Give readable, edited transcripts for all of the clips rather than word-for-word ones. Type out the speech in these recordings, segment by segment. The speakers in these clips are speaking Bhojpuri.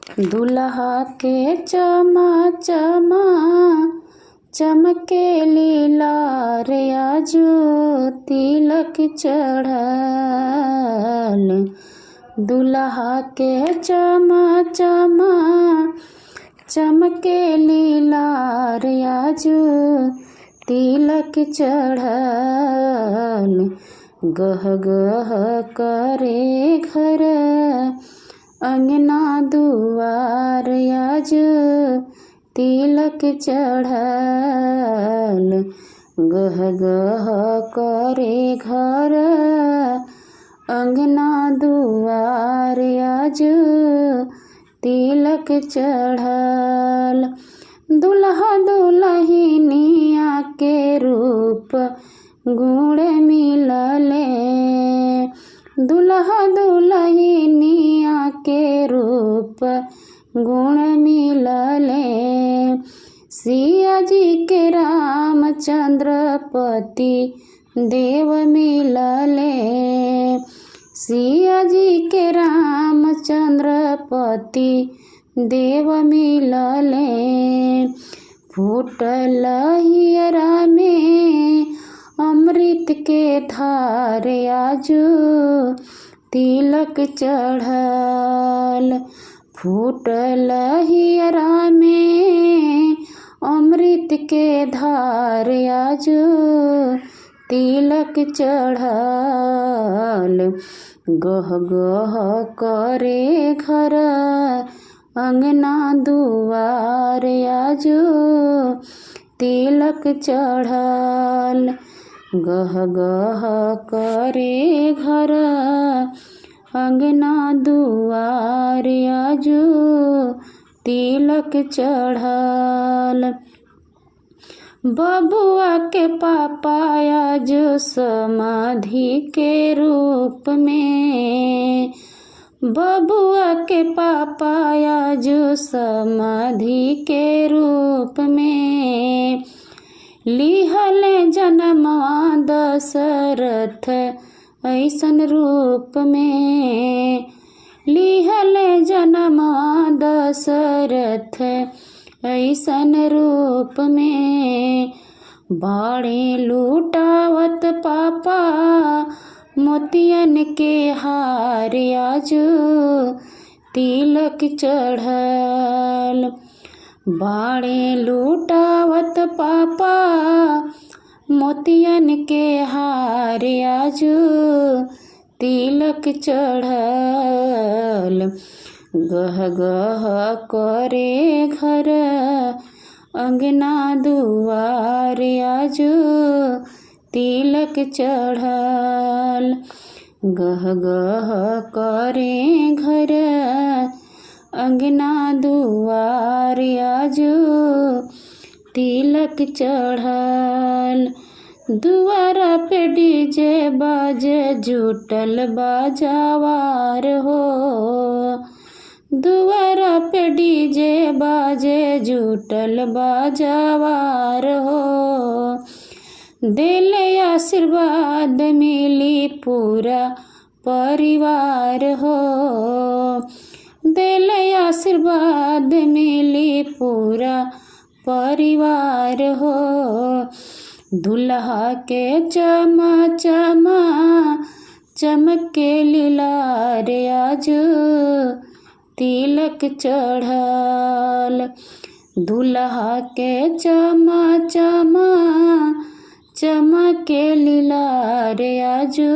दुल्हा के चमा चमा चमके लीलार आजू तिलक चढ़ल। दुल्हा के चमा चमा चमके लीलार आजू तिलक चढ़ल। गह गह करे घर अंगना दुआर आजू तिलक चढ़ल। गह गह करे घर अंगना दुआर आजू तिलक चढ़ल। दुल्हा दुल्हनिया के रूप गुण मिलले। दुल्हा दुल्हनिया के रूप गुण मिलले। सिया जी के रामचंद्र पति देव मिलले। सिया जी के रामचंद्र पति देव मिलले। फूटल हियरा में अमृत के धार आजू तिलक चढ़ल। फूटल हियरा में अमृत के धार आजू तिलक चढ़ल। गह गह करे घर अंगना दुआर आजू तिलक चढ़ल। गह गह करे घर अंगना दुआर आजू तिलक चढ़ल। बबुआ के पापा आजू समाधि के रूप में। बबुआ के पापा आजू समाधि के रूप में। लिहले जनमवा दशरथ ऐसन रूप में। लिहले जनमवा दशरथ ऐसन रूप में। बाड़े लूटावत पापा मोतियन के हार आजू तिलक चढ़ल। बाड़े लूटावत पापा मोतियन के हार आजू तिलक चढ़ल। गह गह करे घर अंगना दुआर आजू तिलक चढ़ल। गह गह करे घर अंगना दुआर आजू तिलक चढ़ल। दुआरा पे डीजे बाजे जुटल बाजावार हो। दुआरा पे डीजे बाजे जुटल बाजावार हो। दिले आशीर्वाद मिली पूरा परिवार हो। दिले आशीर्वाद मिली पूरा परिवार हो। दुल्हा के चमा चमा चमके लीलार आजू तिलक चढ़ल। दुल्हा के चमा चमा चमके लीलार आजू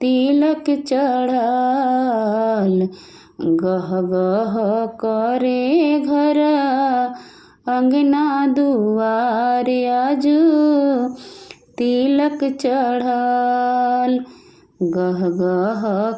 तिलक चढ़ल। गह गह करे घर अंगना दुआर आजू तिलक चढ़ल। गह गह